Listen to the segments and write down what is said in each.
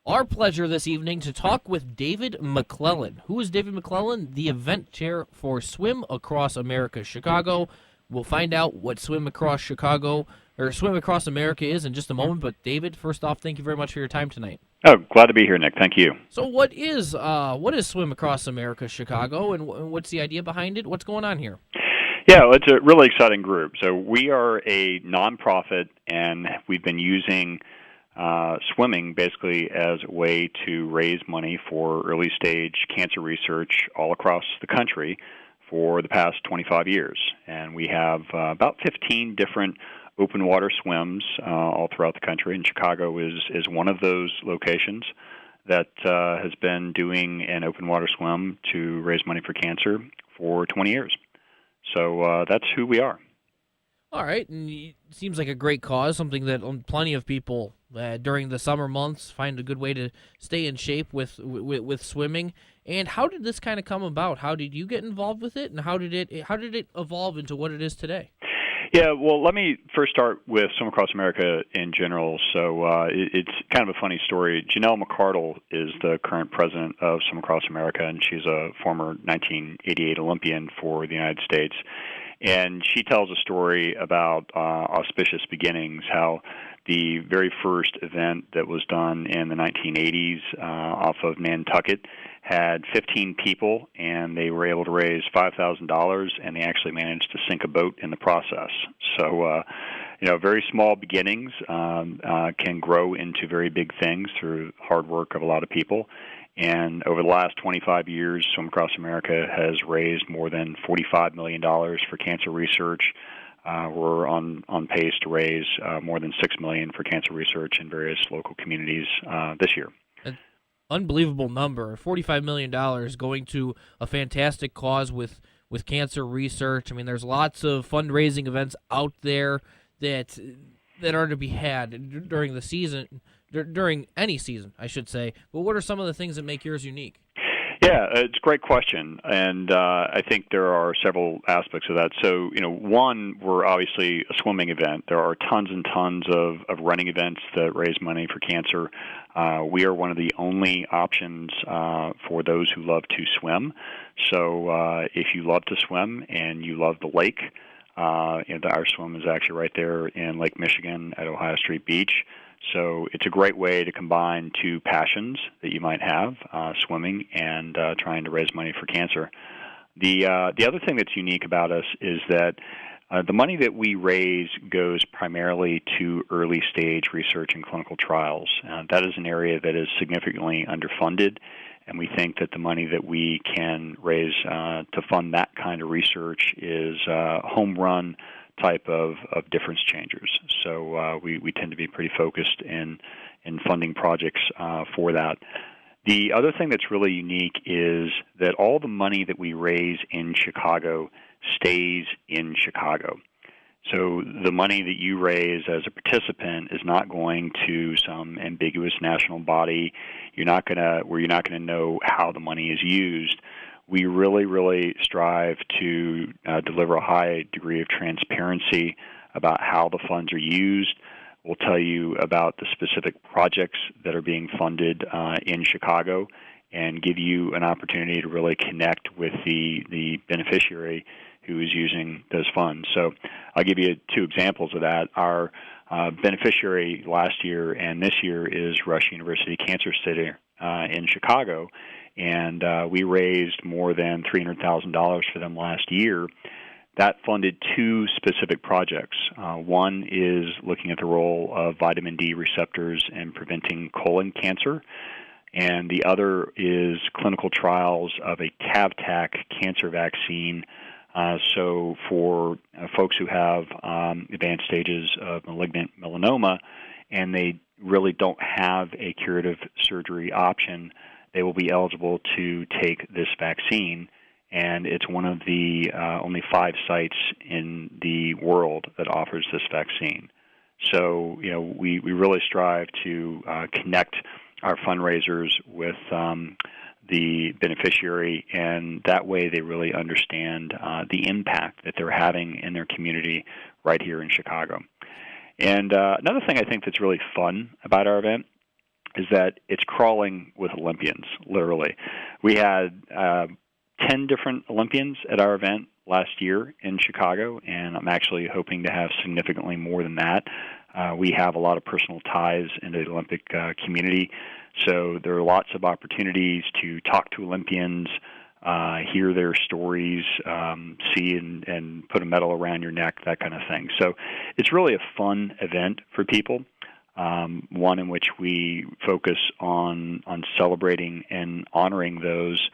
Our pleasure this evening to talk with David McClellan. Who is David McClellan? The event chair for Swim Across America Chicago. We'll find out what Swim Across Chicago or Swim Across America is in just a moment. But David, first off, thank you very much for your time tonight. Oh, glad to be here, Nick. Thank you. So what is Swim Across America Chicago, and what's the idea behind it? What's going on here? Yeah, well, it's a really exciting group. So we are a nonprofit, and we've been using swimming basically as a way to raise money for early-stage cancer research all across the country for the past 25 years. And we have about 15 different open water swims all throughout the country, and Chicago is one of those locations that has been doing an open water swim to raise money for cancer for 20 years. So that's who we are. All right, and it seems like a great cause, something that plenty of people during the summer months find a good way to stay in shape with swimming. And how did this kind of come about? How did you get involved with it, and how did it evolve into what it is today? Yeah, well, let me first start with Swim Across America in general. So it's kind of a funny story. Janelle McCardle is the current president of Swim Across America, and she's a former 1988 Olympian for the United States. And she tells a story about auspicious beginnings, how the very first event that was done in the 1980s off of Nantucket had 15 people, and they were able to raise $5,000, and they actually managed to sink a boat in the process. So, very small beginnings can grow into very big things through hard work of a lot of people. And over the last 25 years, Swim Across America has raised more than $45 million for cancer research. We're on pace to raise more than $6 million for cancer research in various local communities this year. An unbelievable number, $45 million going to a fantastic cause with cancer research. I mean, there's lots of fundraising events out there that are to be had during the season. During any season, I should say. But what are some of the things that make yours unique? Yeah, it's a great question, and I think there are several aspects of that. So, one, we're obviously a swimming event. There are tons and tons of running events that raise money for cancer. We are one of the only options for those who love to swim. So if you love to swim and you love the lake, our swim is actually right there in Lake Michigan at Ohio Street Beach. So it's a great way to combine two passions that you might have, swimming and trying to raise money for cancer. The other thing that's unique about us is that the money that we raise goes primarily to early-stage research and clinical trials. That is an area that is significantly underfunded, and we think that the money that we can raise to fund that kind of research is home run type of difference changers. So we tend to be pretty focused in funding projects for that. The other thing that's really unique is that all the money that we raise in Chicago stays in Chicago. So the money that you raise as a participant is not going to some ambiguous national body. You're not going to know how the money is used. We really strive to deliver a high degree of transparency about how the funds are used. We'll tell you about the specific projects that are being funded in Chicago and give you an opportunity to really connect with the beneficiary who is using those funds. So I'll give you two examples of that. Our beneficiary last year and this year is Rush University Cancer Center in Chicago, and we raised more than $300,000 for them last year. That funded two specific projects. One is looking at the role of vitamin D receptors in preventing colon cancer, and the other is clinical trials of a CAVTAC cancer vaccine. So for folks who have advanced stages of malignant melanoma and they really don't have a curative surgery option, they will be eligible to take this vaccine. And it's one of the only 5 sites in the world that offers this vaccine. So, we really strive to connect our fundraisers with the beneficiary, and that way they really understand the impact that they're having in their community right here in Chicago. And another thing I think that's really fun about our event is that it's crawling with Olympians, literally. We had 10 different Olympians at our event last year in Chicago, and I'm actually hoping to have significantly more than that. We have a lot of personal ties into the Olympic community, so there are lots of opportunities to talk to Olympians, hear their stories, see and put a medal around your neck, that kind of thing. So it's really a fun event for people, one in which we focus on celebrating and honoring those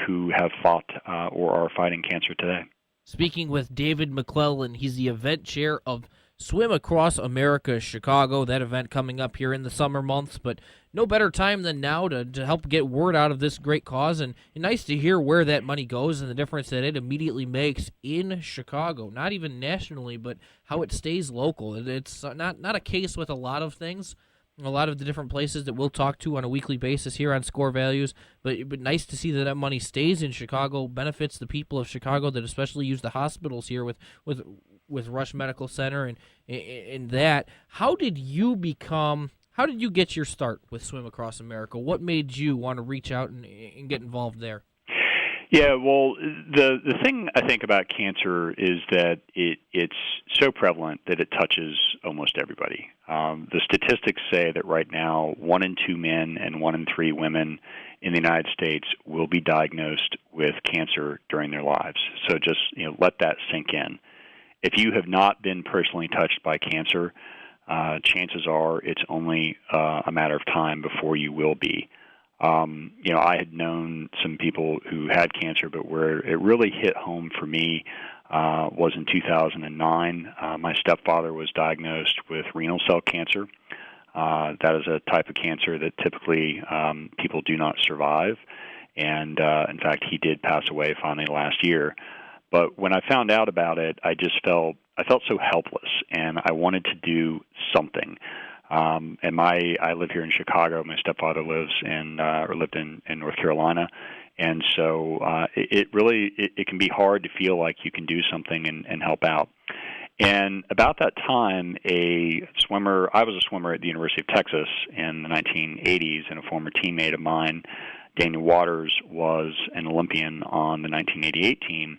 who have fought or are fighting cancer today. Speaking with David McClellan, he's the event chair of Swim Across America Chicago, that event coming up here in the summer months, but no better time than now to help get word out of this great cause, and nice to hear where that money goes and the difference that it immediately makes in Chicago, not even nationally, but how it stays local. It's not a case with a lot of things, a lot of the different places that we'll talk to on a weekly basis here on Score Values, but nice to see that money stays in Chicago, benefits the people of Chicago that especially use the hospitals here with Rush Medical Center and that. How did you get your start with Swim Across America? What made you want to reach out and get involved there? Yeah, well, the thing I think about cancer is that it's so prevalent that it touches almost everybody. The statistics say that right now 1 in 2 men and 1 in 3 women in the United States will be diagnosed with cancer during their lives. So just let that sink in. If you have not been personally touched by cancer, chances are it's only a matter of time before you will be. I had known some people who had cancer, but where it really hit home for me was in 2009. My stepfather was diagnosed with renal cell cancer. That is a type of cancer that typically people do not survive. And in fact, he did pass away finally last year. But when I found out about it, I felt so helpless, and I wanted to do something. And I live here in Chicago. My stepfather lived in North Carolina, and so it can be hard to feel like you can do something and help out. And about that time, I was a swimmer at the University of Texas in the 1980s, and a former teammate of mine, Daniel Waters, was an Olympian on the 1988 team,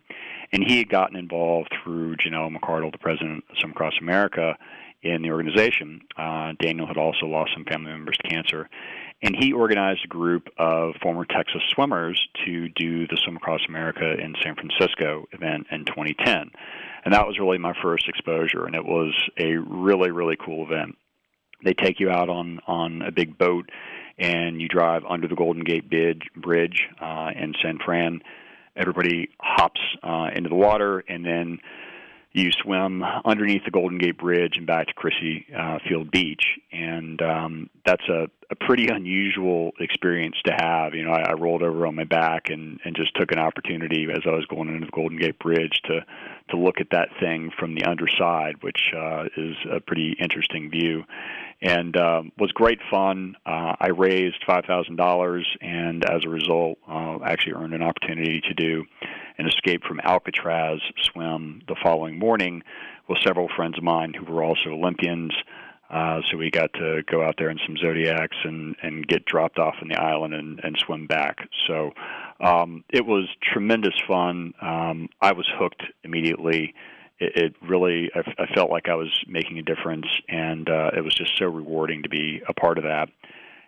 and he had gotten involved through Janelle McCardle, the president of Swim Across America, in the organization. Daniel had also lost some family members to cancer, and he organized a group of former Texas swimmers to do the Swim Across America in San Francisco event in 2010. And that was really my first exposure, and it was a really, really cool event. They take you out on a big boat, and you drive under the Golden Gate Bridge in San Fran. Everybody hops into the water, and then you swim underneath the Golden Gate Bridge and back to Crissy Field Beach, and that's a pretty unusual experience to have. I rolled over on my back and just took an opportunity as I was going into the Golden Gate Bridge to look at that thing from the underside, which is a pretty interesting view, and was great fun. I raised $5,000, and as a result, actually earned an opportunity to do an escape from Alcatraz swim the following morning with several friends of mine who were also Olympians. So we got to go out there in some Zodiacs and get dropped off on the island and swim back. So it was tremendous fun. I was hooked immediately. It really, I felt like I was making a difference, and it was just so rewarding to be a part of that.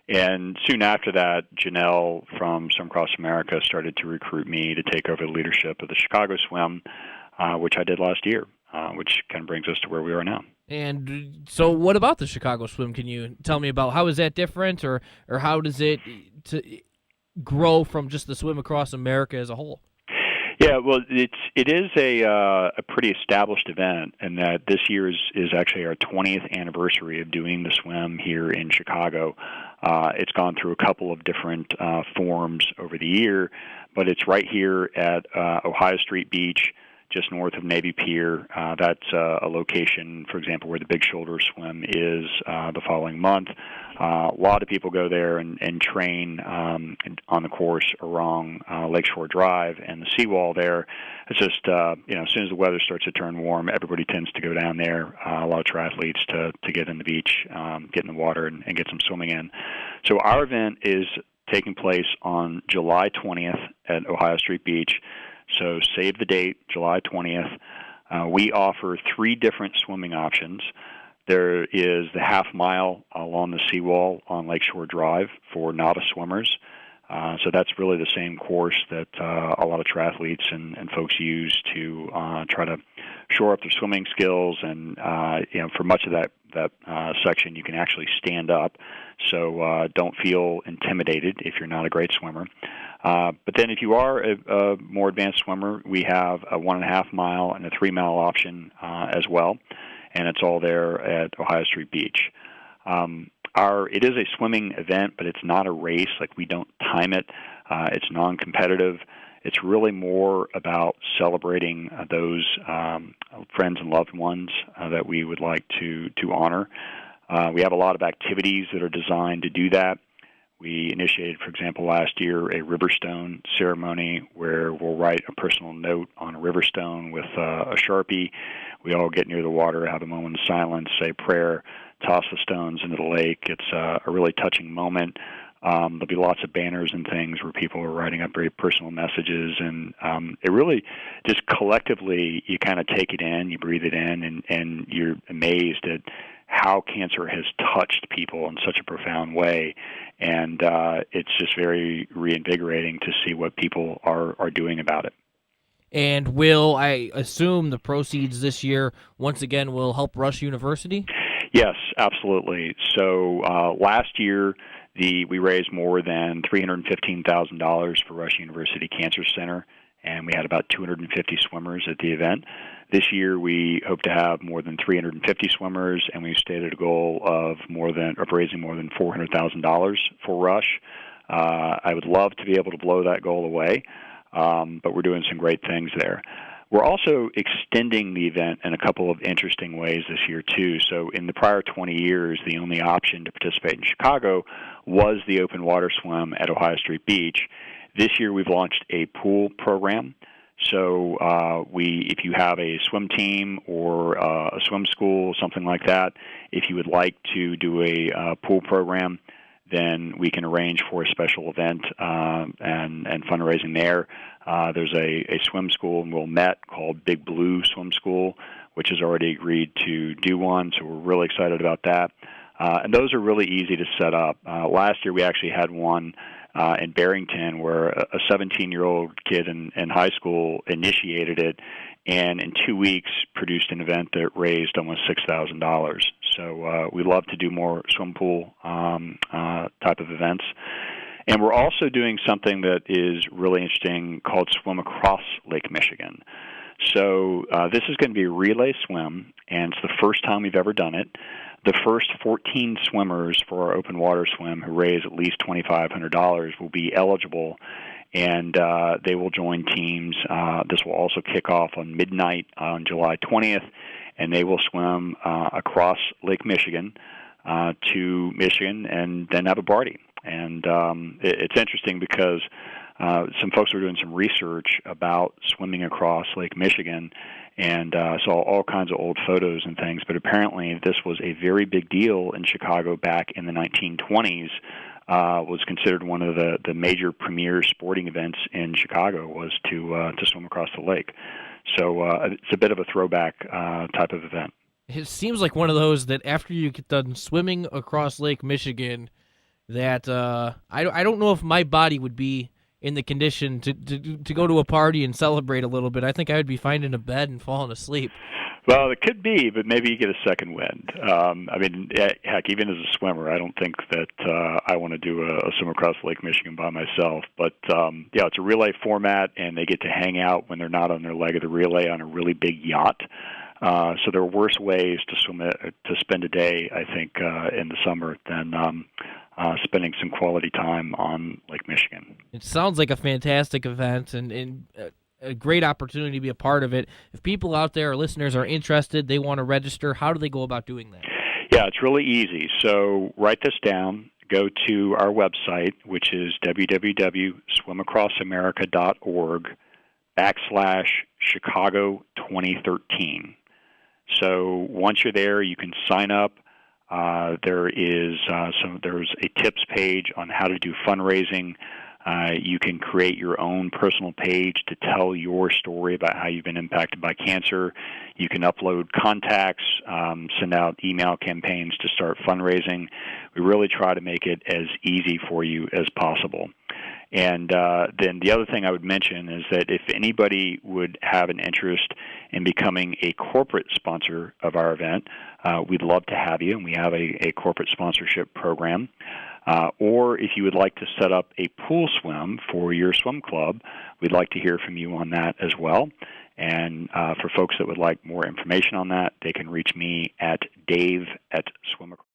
And soon after that, Janelle from Swim Across America started to recruit me to take over the leadership of the Chicago Swim, which I did last year, which kind of brings us to where we are now. And so what about the Chicago Swim? Can you tell me about how is that different, or how does it grow from just the Swim Across America as a whole? Yeah, well, it is a pretty established event, and that this year is actually our 20th anniversary of doing the swim here in Chicago. It's gone through a couple of different forms over the year, but it's right here at Ohio Street Beach, just north of Navy Pier. That's a location, for example, where the Big Shoulder Swim is the following month. A lot of people go there and train on the course along Lakeshore Drive, and the seawall there. It's just as soon as the weather starts to turn warm, everybody tends to go down there. A lot of triathletes to get in the beach, get in the water, and get some swimming in. So our event is taking place on July 20th at Ohio Street Beach. So save the date, July 20th. We offer 3 different swimming options. There is the half mile along the seawall on Lakeshore Drive for novice swimmers. So that's really the same course that a lot of triathletes and folks use to try to shore up their swimming skills. And for much of that section, you can actually stand up. So don't feel intimidated if you're not a great swimmer. But then if you are a more advanced swimmer, we have a 1.5 mile and a 3 mile option as well. And it's all there at Ohio Street Beach. It is a swimming event, but it's not a race. Like, we don't time it. It's non-competitive. It's really more about celebrating those friends and loved ones that we would like to honor. We have a lot of activities that are designed to do that. We initiated, for example, last year a Riverstone ceremony where we'll write a personal note on a Riverstone with a Sharpie. We all get near the water, have a moment of silence, say a prayer, toss the stones into the lake. It's a really touching moment. There'll be lots of banners and things where people are writing up very personal messages, and it really just collectively, you kind of take it in, you breathe it in, and you're amazed at how cancer has touched people in such a profound way. And it's just very reinvigorating to see what people are doing about it. And will, I assume, the proceeds this year, once again, will help Rush University? Yes, absolutely. So last year, we raised more than $315,000 for Rush University Cancer Center, and we had about 250 swimmers at the event. This year, we hope to have more than 350 swimmers, and we've stated a goal of raising more than $400,000 for Rush. I would love to be able to blow that goal away, but we're doing some great things there. We're also extending the event in a couple of interesting ways this year, too. So in the prior 20 years, the only option to participate in Chicago was the open water swim at Ohio Street Beach. This year, we've launched a pool program. So if you have a swim team or a swim school, something like that, if you would like to do a pool program, then we can arrange for a special event and fundraising there. There's a swim school in Wilmette called Big Blue Swim School, which has already agreed to do one, so we're really excited about that. And those are really easy to set up. Last year we actually had one in Barrington where a 17-year-old kid in high school initiated it, and in 2 weeks produced an event that raised almost $6,000. So we love to do more swim pool type of events. And we're also doing something that is really interesting called Swim Across Lake Michigan. So this is going to be a relay swim, and it's the first time we've ever done it. The first 14 swimmers for our open water swim who raise at least $2,500 will be eligible, and they will join teams. This will also kick off on midnight on July 20th, and they will swim across Lake Michigan to Michigan and then have a party. And it's interesting because some folks were doing some research about swimming across Lake Michigan and saw all kinds of old photos and things, but apparently this was a very big deal in Chicago back in the 1920s. Was considered one of the major premier sporting events in Chicago was to swim across the lake. So it's a bit of a throwback type of event. It seems like one of those that after you get done swimming across Lake Michigan, that I don't know if my body would be in the condition to go to a party and celebrate a little bit. I think I would be finding a bed and falling asleep. Well, it could be, but maybe you get a second wind. I mean, heck, even as a swimmer, I don't think that I want to do a swim across Lake Michigan by myself. But, yeah, it's a relay format, and they get to hang out when they're not on their leg of the relay on a really big yacht. So there are worse ways to spend a day, I think, in the summer than spending some quality time on Lake Michigan. It sounds like a fantastic event and a great opportunity to be a part of it. If people out there, or listeners, are interested, they want to register, how do they go about doing that? Yeah, it's really easy. So write this down. Go to our website, which is www.swimacrossamerica.org/Chicago 2013. So once you're there, you can sign up. There's a tips page on how to do fundraising. You can create your own personal page to tell your story about how you've been impacted by cancer. You can upload contacts, send out email campaigns to start fundraising. We really try to make it as easy for you as possible. And then the other thing I would mention is that if anybody would have an interest in becoming a corporate sponsor of our event, we'd love to have you, and we have a corporate sponsorship program. Or if you would like to set up a pool swim for your swim club, we'd like to hear from you on that as well. And for folks that would like more information on that, they can reach me at dave@swimacross.